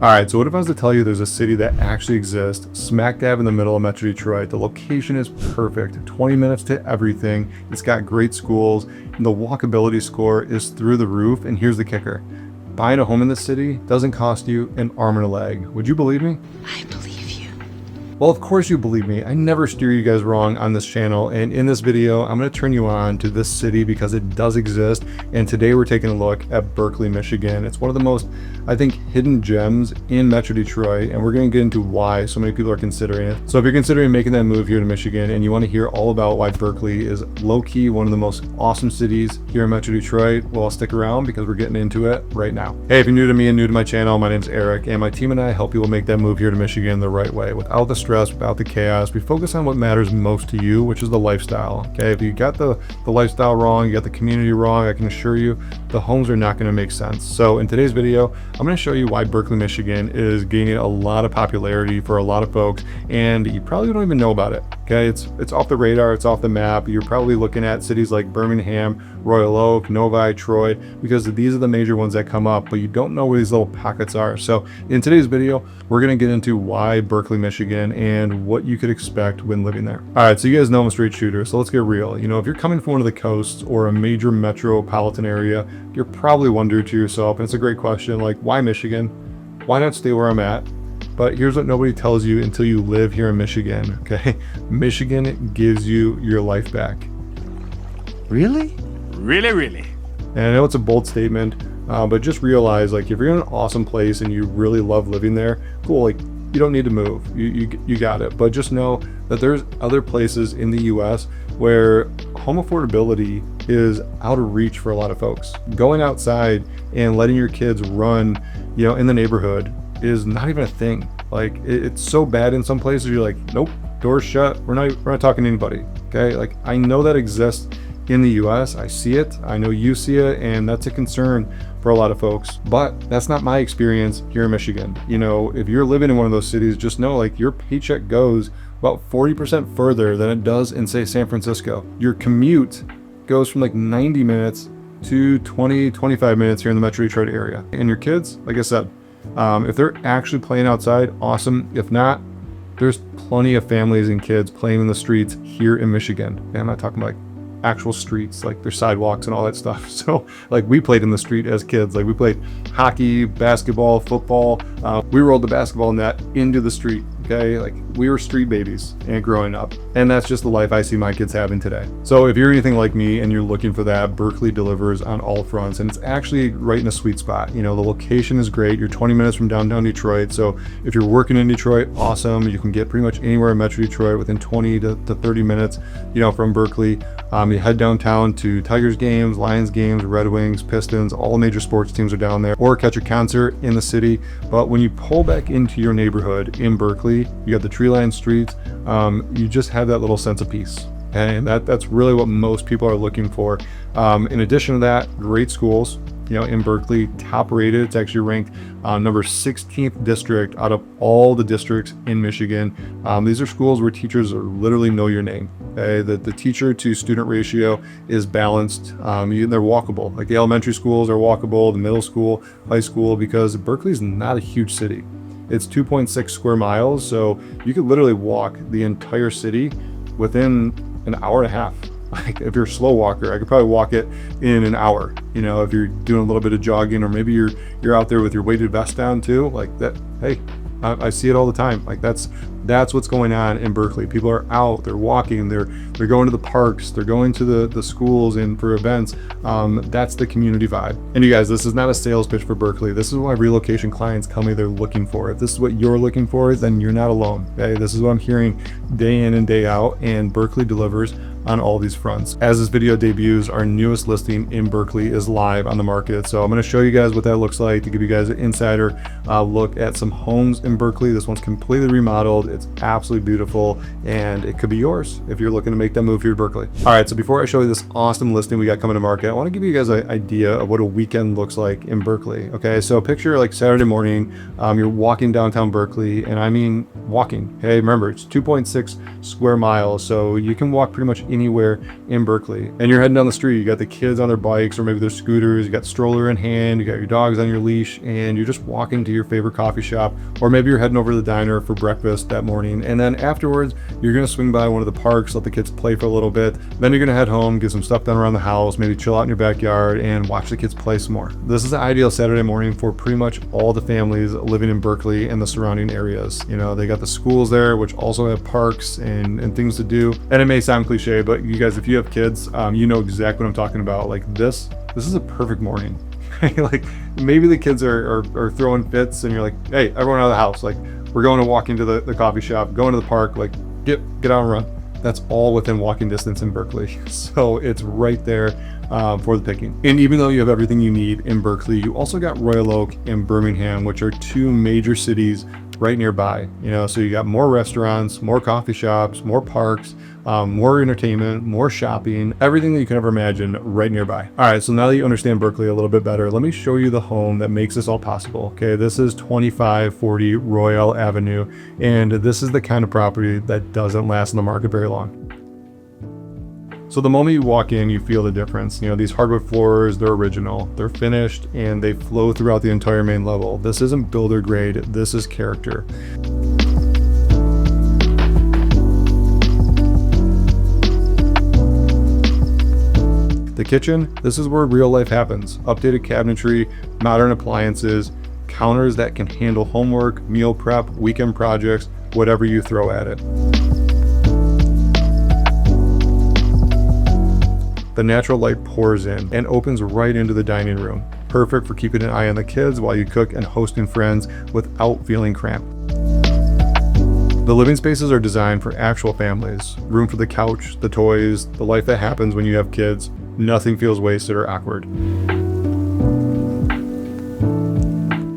All right, so what if I was to tell you there's a city that actually exists, smack dab in the middle of Metro Detroit. The location is perfect, 20 minutes to everything. It's got great schools, and the walkability score is through the roof. And here's the kicker. Buying a home in this city doesn't cost you an arm and a leg. Would you believe me? I believe you. Well, of course you believe me. I never steer you guys wrong on this channel. And in this video, I'm going to turn you on to this city because it does exist. And today we're taking a look at Berkley, Michigan. It's one of the most, I think, hidden gems in Metro Detroit. And we're going to get into why so many people are considering it. So if you're considering making that move here to Michigan and you want to hear all about why Berkley is low-key one of the most awesome cities here in Metro Detroit, well, stick around because we're getting into it right now. Hey, if you're new to me and new to my channel, my name's Eric, and my team and I help people make that move here to Michigan the right way without the stress, without the chaos. We focus on what matters most to you, which is the lifestyle. Okay, if you got the lifestyle wrong, you got the community wrong, I can assure you the homes are not going to make sense. So in today's video, I'm going to show you why Berkley, Michigan is gaining a lot of popularity for a lot of folks, and you probably don't even know about it. Okay, it's off the radar, it's off the map. You're probably looking at cities like Birmingham, Royal Oak, Novi, Troy, because these are the major ones that come up, but you don't know where these little pockets are. So in today's video, we're going to get into why Berkley, Michigan, and what you could expect when living there. All right, so you guys know I'm a straight shooter, so let's get real. You know, if you're coming from one of the coasts or a major metropolitan area, you're probably wondering to yourself, and it's a great question, like, why Michigan? Why not stay where I'm at? But here's what nobody tells you until you live here in Michigan, okay? Michigan gives you your life back. Really? Really? And I know it's a bold statement, but just realize, like, if you're in an awesome place and you really love living there, cool, like, you don't need to move. You got it. But just know that there's other places in the US where home affordability is out of reach for a lot of folks. Going outside and letting your kids run, you know, in the neighborhood is not even a thing. Like, it's so bad in some places, you're like, nope, doors shut, we're not talking to anybody. Okay, like, I know that exists in the US, I see it, I know you see it, and that's a concern for a lot of folks, but that's not my experience here in Michigan. You know, if you're living in one of those cities, just know, like, your paycheck goes about 40% further than it does in, say, San Francisco. Your commute goes from like 90 minutes to 25 minutes here in the Metro Detroit area. And your kids, like I said, if they're actually playing outside, awesome. If not, there's plenty of families and kids playing in the streets here in Michigan. And I'm not talking like actual streets, like there's sidewalks and all that stuff. So like, we played in the street as kids. Like, we played hockey, basketball, football. We rolled the basketball net into the street. Okay, like, we were street babies and growing up, and that's just the life I see my kids having today. So if you're anything like me and you're looking for that, Berkley delivers on all fronts, and it's actually right in a sweet spot. You know, the location is great. You're 20 minutes from downtown Detroit, so if you're working in Detroit, awesome. You can get pretty much anywhere in Metro Detroit within 20 to 30 minutes, you know, from Berkley. You head downtown to Tigers games, Lions games, Red Wings, Pistons, all major sports teams are down there, or catch a concert in the city. But when you pull back into your neighborhood in Berkley, you got the tree-lined streets, you just have that little sense of peace. And that's really what most people are looking for. In addition to that, great schools. You know, in Berkley, top rated. It's actually ranked number 16th district out of all the districts in Michigan. These are schools where teachers are literally know your name. Okay? The teacher to student ratio is balanced. They're walkable. Like, the elementary schools are walkable, the middle school, high school, because Berkley's not a huge city. It's 2.6 square miles, so you could literally walk the entire city within an hour and a half. Like, if you're a slow walker, I could probably walk it in an hour. You know, if you're doing a little bit of jogging, or maybe you're out there with your weighted vest down too, like that. Hey, I see it all the time. Like, that's what's going on in Berkley. People are out, they're walking, they're going to the parks, they're going to the schools and for events. That's the community vibe. And you guys, this is not a sales pitch for Berkley. This is why relocation clients come here, they're looking for. If this is what you're looking for, then you're not alone. Okay, this is what I'm hearing day in and day out, and Berkley delivers on all these fronts. As this video debuts, our newest listing in Berkley is live on the market. So I'm going to show you guys what that looks like to give you guys an insider look at some homes in Berkley. This one's completely remodeled. It's absolutely beautiful, and it could be yours if you're looking to make that move here to Berkley. All right, so before I show you this awesome listing we got coming to market, I want to give you guys an idea of what a weekend looks like in Berkley. Okay, so picture like Saturday morning, you're walking downtown Berkley, and I mean walking. Hey, remember, it's 2.6 square miles, so you can walk pretty much anywhere in Berkley. And you're heading down the street, you got the kids on their bikes or maybe their scooters, you got stroller in hand, you got your dogs on your leash, and you're just walking to your favorite coffee shop, or maybe you're heading over to the diner for breakfast that morning. And then afterwards, you're gonna swing by one of the parks, let the kids play for a little bit. Then you're gonna head home, get some stuff done around the house, maybe chill out in your backyard and watch the kids play some more. This is the ideal Saturday morning for pretty much all the families living in Berkley and the surrounding areas. You know, they got the schools there, which also have parks and things to do. And it may sound cliche, but you guys, if you have kids, you know exactly what I'm talking about. Like this is a perfect morning. Like maybe the kids are throwing fits and you're like, hey, everyone out of the house. Like we're going to walk into the coffee shop, going to the park, like get out and run. That's all within walking distance in Berkley. So it's right there for the picking. And even though you have everything you need in Berkley, you also got Royal Oak and Birmingham, which are two major cities right nearby. You know, so you got more restaurants, more coffee shops, more parks, more entertainment, more shopping, everything that you can ever imagine right nearby. All right, so now that you understand Berkley a little bit better, let me show you the home that makes this all possible. Okay, this is 2540 Royal Avenue, and this is the kind of property that doesn't last in the market very long. So the moment you walk in, you feel the difference. You know, these hardwood floors, they're original, they're finished, and they flow throughout the entire main level. This isn't builder grade, this is character. The kitchen, this is where real life happens. Updated cabinetry, modern appliances, counters that can handle homework, meal prep, weekend projects, whatever you throw at it. The natural light pours in and opens right into the dining room. Perfect for keeping an eye on the kids while you cook and hosting friends without feeling cramped. The living spaces are designed for actual families. Room for the couch, the toys, the life that happens when you have kids. Nothing feels wasted or awkward.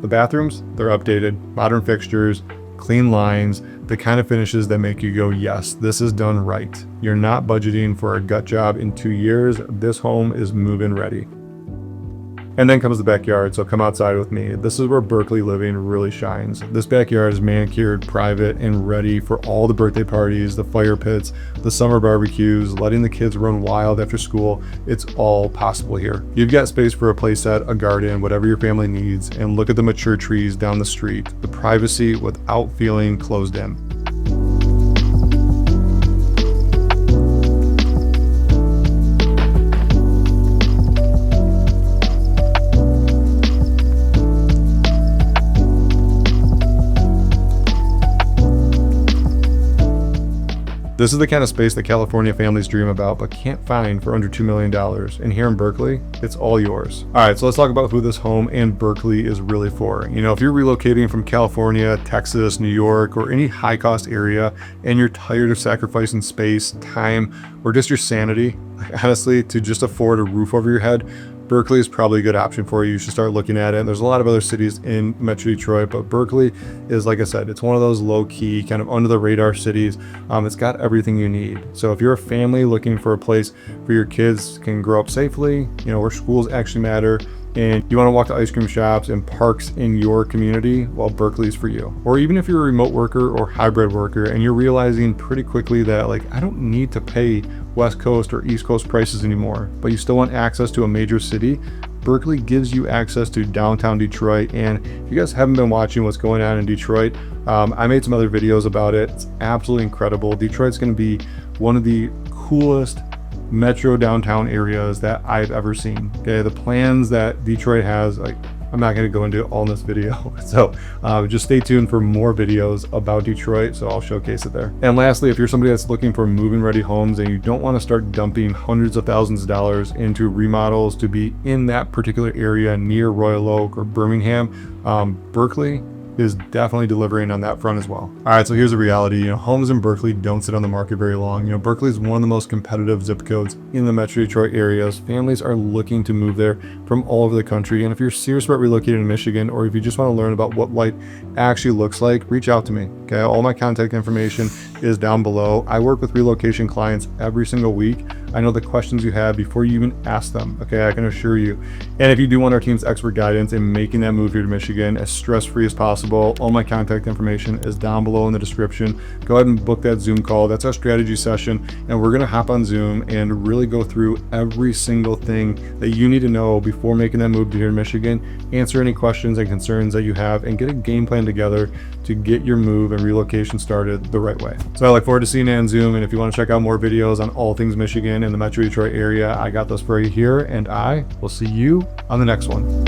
The bathrooms, they're updated, modern fixtures, clean lines, the kind of finishes that make you go, yes, this is done right. You're not budgeting for a gut job in 2 years. This home is move-in ready. And then comes the backyard, so come outside with me. This is where Berkley living really shines. This backyard is manicured, private, and ready for all the birthday parties, the fire pits, the summer barbecues, letting the kids run wild after school. It's all possible here. You've got space for a playset, a garden, whatever your family needs, and look at the mature trees down the street. The privacy without feeling closed in. This is the kind of space that California families dream about but can't find for under $2 million. And here in Berkley, it's all yours. All right, so let's talk about who this home and Berkley is really for. You know, if you're relocating from California, Texas, New York, or any high cost area, and you're tired of sacrificing space, time, or just your sanity, honestly, to just afford a roof over your head, Berkley is probably a good option for you. You should start looking at it. There's a lot of other cities in Metro Detroit, but Berkley is, like I said, it's one of those low-key, kind of under-the-radar cities. It's got everything you need. So if you're a family looking for a place where your kids can grow up safely, you know, where schools actually matter, and you want to walk to ice cream shops and parks in your community, well, Berkley's for you. Or even if you're a remote worker or hybrid worker and you're realizing pretty quickly that, like, I don't need to pay West Coast or East Coast prices anymore, but you still want access to a major city, Berkley gives you access to downtown Detroit. And if you guys haven't been watching what's going on in Detroit, I made some other videos about it. It's absolutely incredible. Detroit's going to be one of the coolest metro downtown areas that I've ever seen. Okay, the plans that Detroit has, like, I'm not going to go into all in this video. So just stay tuned for more videos about Detroit. So I'll showcase it there. And lastly, if you're somebody that's looking for move-in ready homes and you don't want to start dumping hundreds of thousands of dollars into remodels to be in that particular area near Royal Oak or Birmingham, Berkley is definitely delivering on that front as well. All right, so here's the reality. You know, homes in Berkley don't sit on the market very long. You know, Berkley is one of the most competitive zip codes in the Metro Detroit areas. Families are looking to move there from all over the country. And if you're serious about relocating to Michigan, or if you just want to learn about what life actually looks like, reach out to me. Okay, all my contact information is down below. I work with relocation clients every single week. I know the questions you have before you even ask them. Okay, I can assure you. And if you do want our team's expert guidance in making that move here to Michigan as stress-free as possible, all my contact information is down below in the description. Go ahead and book that Zoom call. That's our strategy session, and we're gonna hop on Zoom and really go through every single thing that you need to know before making that move to here to Michigan, answer any questions and concerns that you have, and get a game plan together to get your move and relocation started the right way. So I look forward to seeing you on Zoom, and if you want to check out more videos on all things Michigan in the Metro Detroit area, I got those for you here, and I will see you on the next one.